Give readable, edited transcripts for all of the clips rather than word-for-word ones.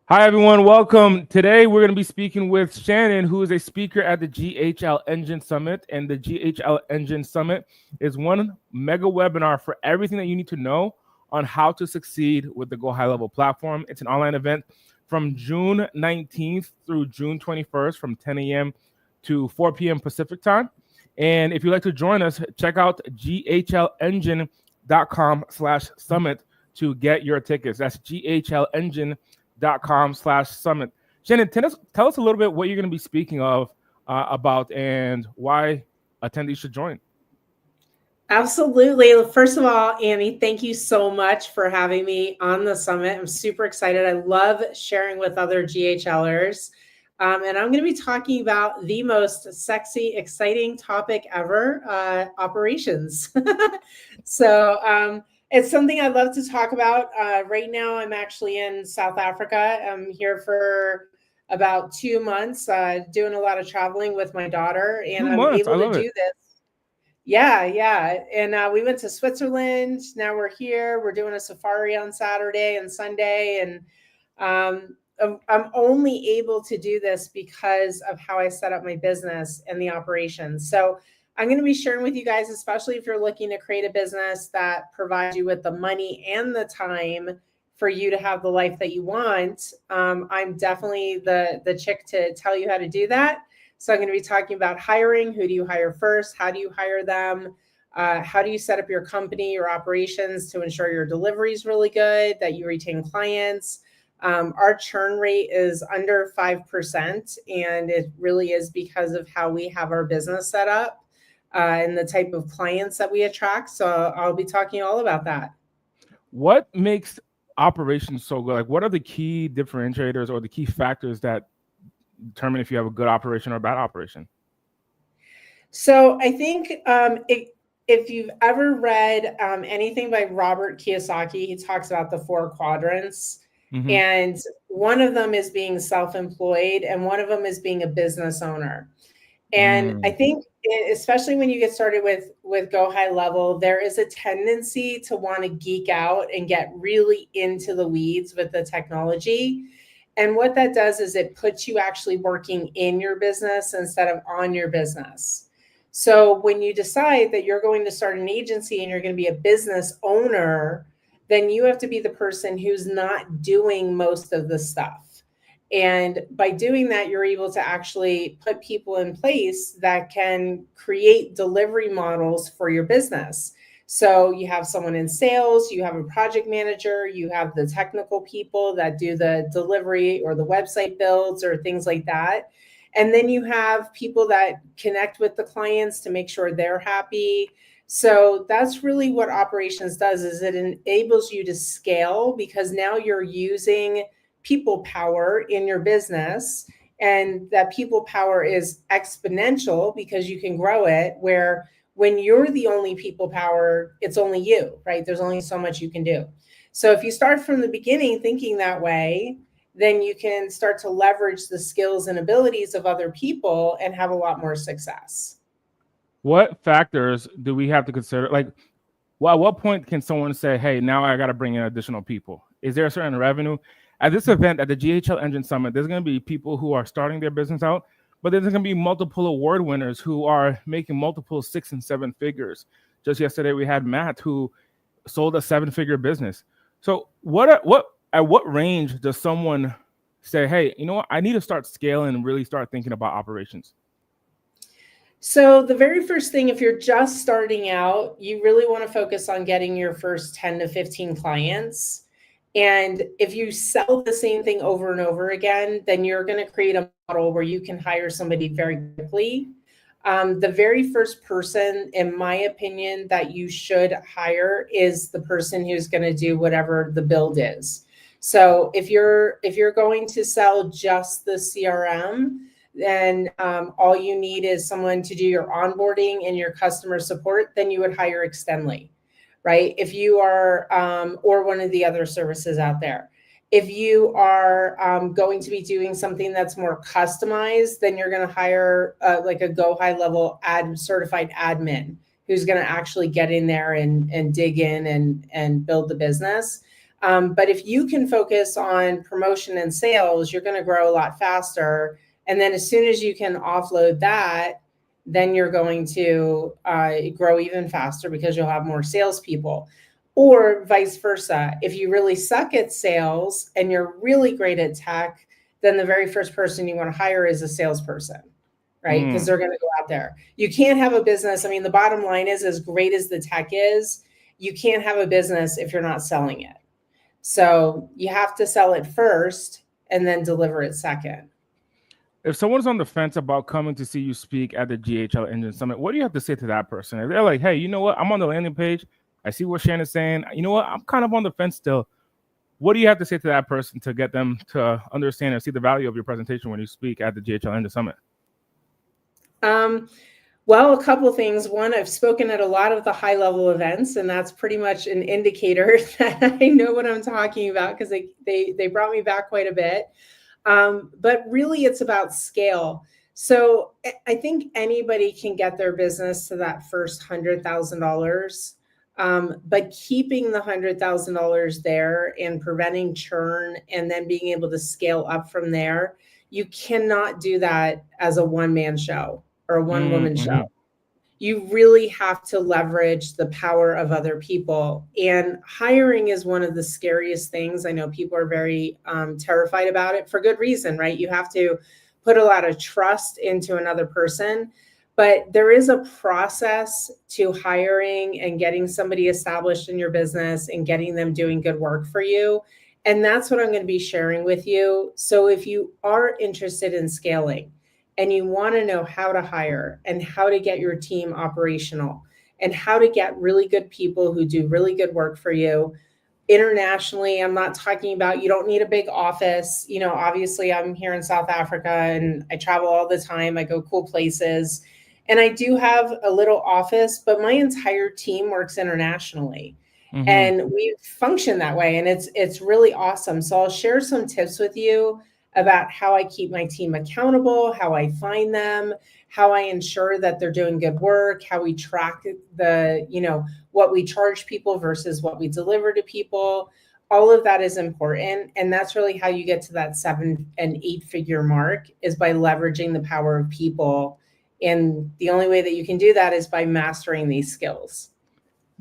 Hi, everyone. Welcome. Today, we're going to be speaking with Shannon, who is a speaker at the GHL Summit. And the GHL Summit is one mega webinar for everything that you need to know on how to succeed with the Go High Level platform. It's an online event from June 19th through June 21st from 10 a.m. to 4 p.m. Pacific time. And if you'd like to join us, check out ghlengine.com/summit to get your tickets. That's ghlengine.com/summit. Shannon, tell us a little bit what you're going to be speaking about and why attendees should join. Absolutely. First of all, Annie, thank you so much for having me on the summit. I'm super excited. I love sharing with other GHLers. And I'm going to be talking about the most sexy, exciting topic ever, operations. So it's something I'd love to talk about. Right now, I'm actually in South Africa. I'm here for about 2 months, doing a lot of traveling with my daughter, and I'm able to do this. Yeah. And we went to Switzerland. Now we're here. We're doing a safari on Saturday and Sunday. And I'm only able to do this because of how I set up my business and the operations. So I'm going to be sharing with you guys, especially if you're looking to create a business that provides you with the money and the time for you to have the life that you want. I'm definitely the chick to tell you how to do that. So I'm going to be talking about hiring. Who do you hire first? How do you hire them? How do you set up your company, your operations to ensure your delivery is really good, that you retain clients? Our churn rate is under 5%, and it really is because of how we have our business set up and the type of clients that we attract. So I'll be talking all about that. What makes operations so good? Like, what are the key differentiators or the key factors that determine if you have a good operation or a bad operation? So I think if you've ever read anything by Robert Kiyosaki, he talks about the 4 quadrants. Mm-hmm. And one of them is being self-employed, and one of them is being a business owner. And I think, especially when you get started with Go High Level, there is a tendency to want to geek out and get really into the weeds with the technology. And what that does is it puts you actually working in your business instead of on your business. So when you decide that you're going to start an agency and you're going to be a business owner, then you have to be the person who's not doing most of the stuff. And by doing that, you're able to actually put people in place that can create delivery models for your business. So you have someone in sales, you have a project manager, you have the technical people that do the delivery or the website builds or things like that. And then you have people that connect with the clients to make sure they're happy. So that's really what operations does, is it enables you to scale, because now you're using people power in your business, and that people power is exponential because you can grow it, where when you're the only people power, it's only you, right? There's only so much you can do. So if you start from the beginning thinking that way, then you can start to leverage the skills and abilities of other people and have a lot more success. What factors do we have to consider? Like, well, at what point can someone say, hey, now I got to bring in additional people? Is there a certain revenue? At this event, at the GHL Summit, there's going to be people who are starting their business out, but there's going to be multiple award winners who are making multiple 6 and 7 figures. Just yesterday, we had Matt, who sold a 7-figure business. So at what range does someone say, hey, you know what, I need to start scaling and really start thinking about operations? So the very first thing, if you're just starting out, you really want to focus on getting your first 10 to 15 clients. And if you sell the same thing over and over again, then you're going to create a model where you can hire somebody very quickly. The very first person, in my opinion, that you should hire is the person who's going to do whatever the build is. So if you're going to sell just the CRM, then all you need is someone to do your onboarding and your customer support, then you would hire Extendly, right? If you are, or one of the other services out there. If you are going to be doing something that's more customized, then you're going to hire like a Go High Level certified admin who's going to actually get in there and dig in and build the business. But if you can focus on promotion and sales, you're going to grow a lot faster. And then as soon as you can offload that, then you're going to grow even faster because you'll have more salespeople. Or vice versa. If you really suck at sales and you're really great at tech, then the very first person you want to hire is a salesperson, right? Because they're going to go out there. You can't have a business. I mean, the bottom line is, as great as the tech is, you can't have a business if you're not selling it. So you have to sell it first and then deliver it second. If someone's on the fence about coming to see you speak at the GHL Engine Summit, what do you have to say to that person? If they're like, hey, you know what? I'm on the landing page. I see what Shannon's saying. You know what? I'm kind of on the fence still. What do you have to say to that person to get them to understand and see the value of your presentation when you speak at the GHL Engine Summit? Well, a couple of things. One, I've spoken at a lot of the high-level events, and that's pretty much an indicator that I know what I'm talking about because they brought me back quite a bit. But really, it's about scale. So I think anybody can get their business to that first $100,000. But keeping the $100,000 there and preventing churn and then being able to scale up from there, you cannot do that as a one-man show or a one-woman show. You really have to leverage the power of other people. And hiring is one of the scariest things. I know people are very terrified about it for good reason, right? You have to put a lot of trust into another person. But there is a process to hiring and getting somebody established in your business and getting them doing good work for you. And that's what I'm going to be sharing with you. So if you are interested in scaling and you want to know how to hire and how to get your team operational and how to get really good people who do really good work for you internationally, I'm not talking about, you don't need a big office. You know, obviously I'm here in South Africa and I travel all the time. I go cool places. And I do have a little office, but my entire team works internationally. And we function that way. And it's really awesome. So I'll share some tips with you about how I keep my team accountable, how I find them, how I ensure that they're doing good work, how we track the, you know, what we charge people versus what we deliver to people. All of that is important. And that's really how you get to that 7 and 8 figure mark, is by leveraging the power of people. And the only way that you can do that is by mastering these skills.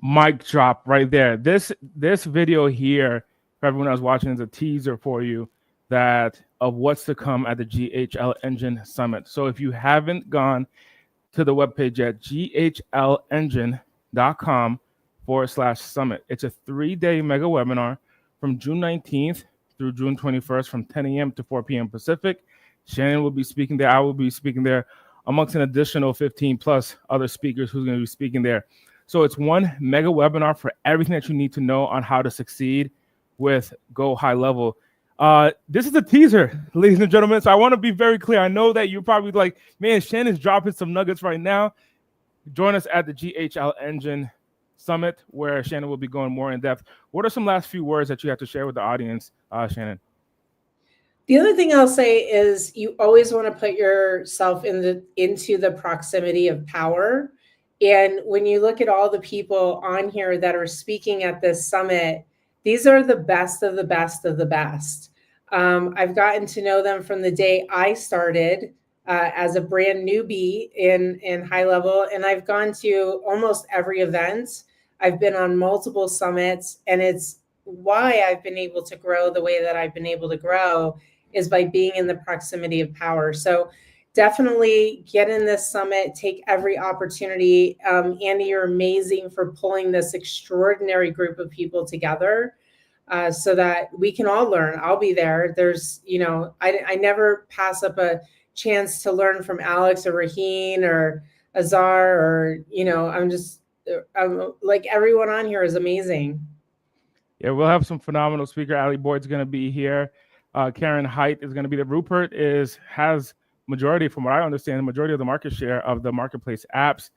Mic drop right there. This video here, for everyone else watching, is a teaser for you of what's to come at the GHL Engine Summit. So if you haven't gone to the webpage yet, ghlengine.com/summit. It's a 3-day mega webinar from June 19th through June 21st from 10 a.m. to 4 p.m. Pacific. Shannon will be speaking there. I will be speaking there amongst an additional 15 plus other speakers who's going to be speaking there. So it's one mega webinar for everything that you need to know on how to succeed with Go High Level. This is a teaser, ladies and gentlemen. So I want to be very clear. I know that you're probably like, man, Shannon's dropping some nuggets right now. Join us at the GHL Engine Summit, where Shannon will be going more in depth. What are some last few words that you have to share with the audience, Shannon? The other thing I'll say is you always want to put yourself into the proximity of power. And when you look at all the people on here that are speaking at this summit, these are the best of the best of the best. I've gotten to know them from the day I started as a brand newbie in high level, and I've gone to almost every event. I've been on multiple summits, and it's why I've been able to grow the way that I've been able to grow is by being in the proximity of power. So definitely get in this summit, take every opportunity. Andy, you're amazing for pulling this extraordinary group of people together so that we can all learn. I'll be there. There's, you know, I never pass up a chance to learn from Alex or Raheen or Azar, or, you know, I'm like, everyone on here is amazing. Yeah, we'll have some phenomenal speaker. Ali Boyd's going to be here. Karen Height is going to be there. Rupert has majority, from what I understand, the majority of the market share of the marketplace apps.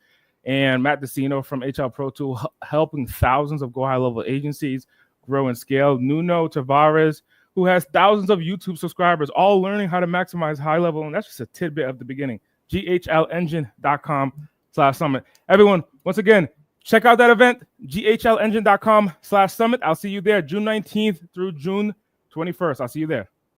And Matt DeCino from HL Pro Tool, helping thousands of Go High Level agencies grow and scale. Nuno Tavares, who has thousands of YouTube subscribers, all learning how to maximize high level. And that's just a tidbit of the beginning. ghlengine.com/summit. Everyone, once again, check out that event, ghlengine.com/summit. I'll see you there June 19th through June 21st. I'll see you there.